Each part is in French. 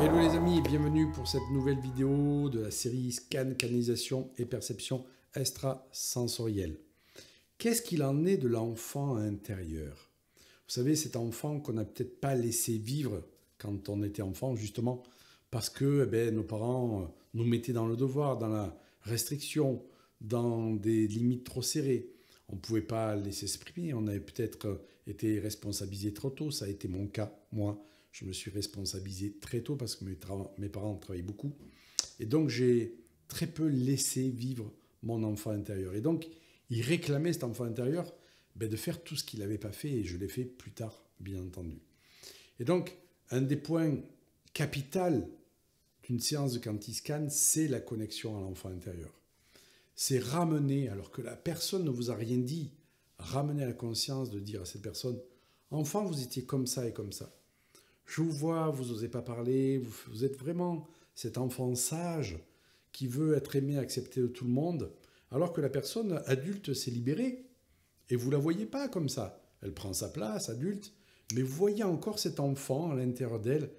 Hello les amis et bienvenue pour cette nouvelle vidéo de la série Scan, canalisation et perception extrasensorielle. Qu'est-ce qu'il en est de l'enfant intérieur? Vous savez, cet enfant qu'on n'a peut-être pas laissé vivre quand on était enfant, justement parce que nos parents nous mettaient dans le devoir, dans la restriction, dans des limites trop serrées. On ne pouvait pas laisser s'exprimer, on avait peut-être été responsabilisé trop tôt, ça a été mon cas, moi. Je me suis responsabilisé très tôt parce que mes parents travaillaient beaucoup. Et donc, j'ai très peu laissé vivre mon enfant intérieur. Et donc, il réclamait, cet enfant intérieur, de faire tout ce qu'il n'avait pas fait. Et je l'ai fait plus tard, bien entendu. Et donc, un des points capitaux d'une séance de Quantiscan, c'est la connexion à l'enfant intérieur. C'est ramener, alors que la personne ne vous a rien dit, ramener à la conscience de dire à cette personne, enfant, vous étiez comme ça et comme ça. Je vous vois, vous n'osez pas parler, vous êtes vraiment cet enfant sage qui veut être aimé, accepté de tout le monde, alors que la personne adulte s'est libérée et vous ne la voyez pas comme ça. Elle prend sa place, adulte, mais vous voyez encore cet enfant à l'intérieur d'elle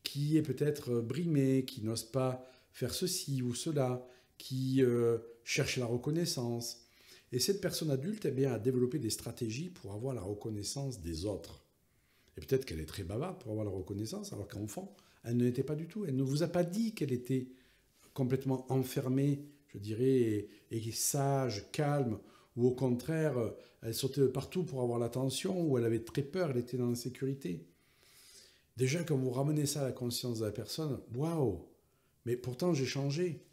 qui est peut-être brimé, qui n'ose pas faire ceci ou cela, qui cherche la reconnaissance. Et cette personne adulte a développé des stratégies pour avoir la reconnaissance des autres. Et peut-être qu'elle est très bavarde pour avoir la reconnaissance, alors qu'enfant, elle ne l'était pas du tout. Elle ne vous a pas dit qu'elle était complètement enfermée, je dirais, et sage, calme, ou au contraire, elle sautait de partout pour avoir l'attention, ou elle avait très peur, elle était dans l'insécurité. Déjà, quand vous ramenez ça à la conscience de la personne, waouh, mais pourtant j'ai changé.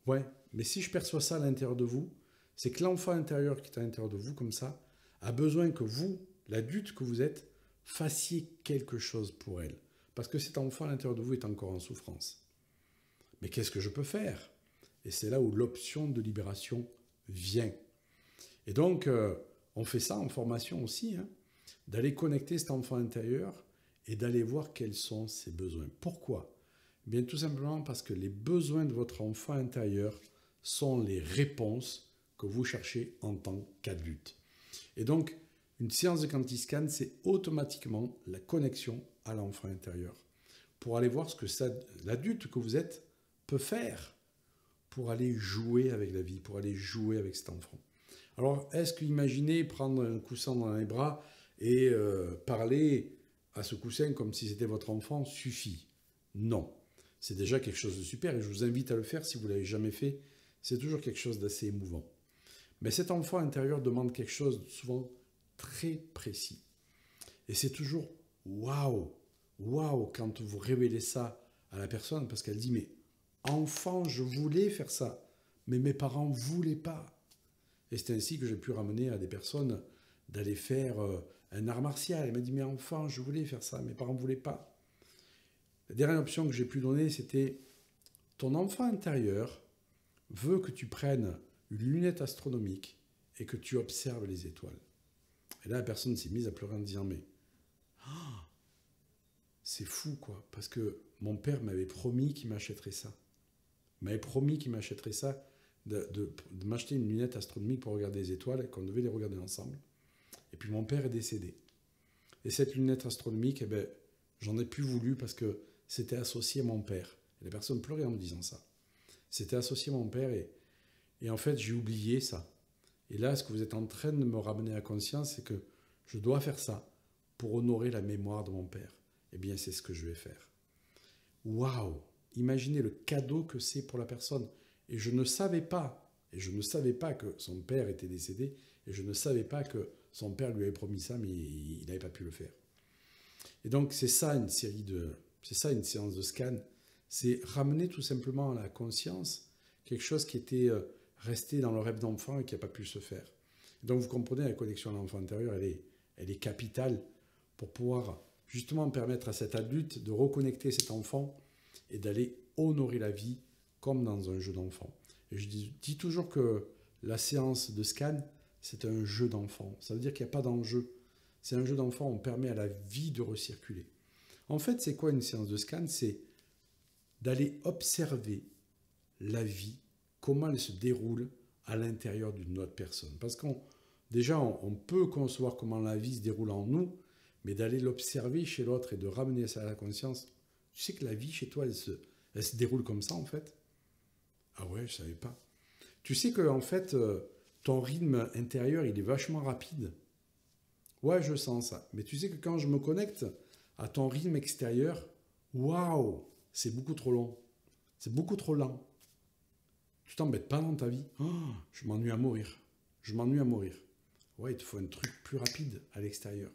Ouais, mais si je perçois ça à l'intérieur de vous, c'est que l'enfant intérieur qui est à l'intérieur de vous, comme ça, a besoin que vous, l'adulte que vous êtes, fassiez quelque chose pour elle. Parce que cet enfant à l'intérieur de vous est encore en souffrance. Mais qu'est-ce que je peux faire? Et c'est là où l'option de libération vient. Et donc, on fait ça en formation aussi, d'aller connecter cet enfant intérieur et d'aller voir quels sont ses besoins. Pourquoi? Bien, tout simplement parce que les besoins de votre enfant intérieur sont les réponses que vous cherchez en tant qu'adulte. Et donc, une séance de Quantiscan, c'est automatiquement la connexion à l'enfant intérieur pour aller voir ce que l'adulte que vous êtes peut faire pour aller jouer avec la vie, pour aller jouer avec cet enfant. Alors, est-ce que imaginez prendre un coussin dans les bras et parler à ce coussin comme si c'était votre enfant suffit? Non. C'est déjà quelque chose de super et je vous invite à le faire si vous ne l'avez jamais fait. C'est toujours quelque chose d'assez émouvant. Mais cet enfant intérieur demande quelque chose souvent très précis. Et c'est toujours waouh, waouh quand vous révélez ça à la personne parce qu'elle dit mais enfant, je voulais faire ça, mais mes parents ne voulaient pas. Et c'est ainsi que j'ai pu ramener à des personnes d'aller faire un art martial. Elle m'a dit mais enfant, je voulais faire ça, mes parents ne voulaient pas. La dernière option que j'ai pu donner, c'était ton enfant intérieur veut que tu prennes une lunette astronomique et que tu observes les étoiles. Et là, la personne s'est mise à pleurer en disant, mais c'est fou, quoi, parce que mon père m'avait promis qu'il m'achèterait ça. Il m'avait promis qu'il m'achèterait ça, de m'acheter une lunette astronomique pour regarder les étoiles, et qu'on devait les regarder ensemble. Et puis mon père est décédé. Et cette lunette astronomique, j'en ai plus voulu parce que c'était associé à mon père. Et la personne pleurait en me disant ça. C'était associé à mon père et en fait, j'ai oublié ça. Et là, ce que vous êtes en train de me ramener à la conscience, c'est que je dois faire ça pour honorer la mémoire de mon père. Eh bien, c'est ce que je vais faire. Waouh! Imaginez le cadeau que c'est pour la personne. Et je ne savais pas que son père était décédé, et je ne savais pas que son père lui avait promis ça, mais il n'avait pas pu le faire. Et donc, c'est ça une séance de scan. C'est ramener tout simplement à la conscience quelque chose qui était resté dans le rêve d'enfant et qui n'a pas pu se faire. Donc vous comprenez, la connexion à l'enfant intérieur, elle est capitale pour pouvoir justement permettre à cet adulte de reconnecter cet enfant et d'aller honorer la vie comme dans un jeu d'enfant. Et je dis toujours que la séance de scan, c'est un jeu d'enfant. Ça veut dire qu'il n'y a pas d'enjeu. C'est un jeu d'enfant, on permet à la vie de recirculer. En fait, c'est quoi une séance de scan? C'est d'aller observer la vie, comment elle se déroule à l'intérieur d'une autre personne. Parce qu'on peut concevoir comment la vie se déroule en nous, mais d'aller l'observer chez l'autre et de ramener ça à la conscience, Tu sais que la vie chez toi, elle se déroule comme ça en fait? Ah ouais, je savais pas. Tu sais que en fait, ton rythme intérieur, il est vachement rapide. Ouais, je sens ça. Mais tu sais que quand je me connecte à ton rythme extérieur, waouh, c'est beaucoup trop long. C'est beaucoup trop lent. Tu t'embêtes pas dans ta vie. Oh, je m'ennuie à mourir. Je m'ennuie à mourir. Ouais, il te faut un truc plus rapide à l'extérieur.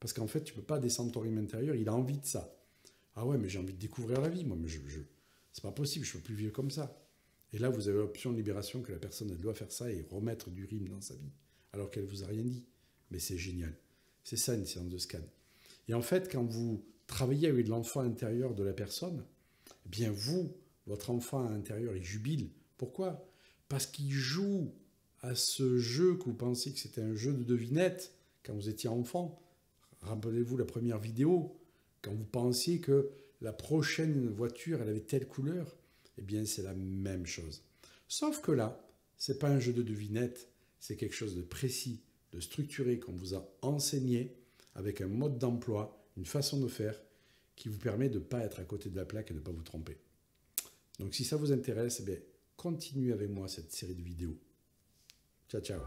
Parce qu'en fait, tu peux pas descendre ton rythme intérieur, il a envie de ça. Ah ouais, mais j'ai envie de découvrir la vie, moi, mais c'est pas possible, je peux plus vivre comme ça. Et là, vous avez l'option de libération que la personne, elle doit faire ça et remettre du rythme dans sa vie, alors qu'elle vous a rien dit. Mais c'est génial. C'est ça une séance de scan. Et en fait, quand vous travaillez avec l'enfant intérieur de la personne, eh bien vous, votre enfant intérieur, il jubile. Pourquoi? Parce qu'il joue à ce jeu que vous pensiez que c'était un jeu de devinette quand vous étiez enfant. Rappelez-vous la première vidéo, quand vous pensiez que la prochaine voiture, elle avait telle couleur, eh bien c'est la même chose. Sauf que là, c'est pas un jeu de devinette, c'est quelque chose de précis, de structuré qu'on vous a enseigné avec un mode d'emploi, une façon de faire qui vous permet de ne pas être à côté de la plaque et de ne pas vous tromper. Donc si ça vous intéresse, eh bien, continuez avec moi cette série de vidéos. Ciao, ciao.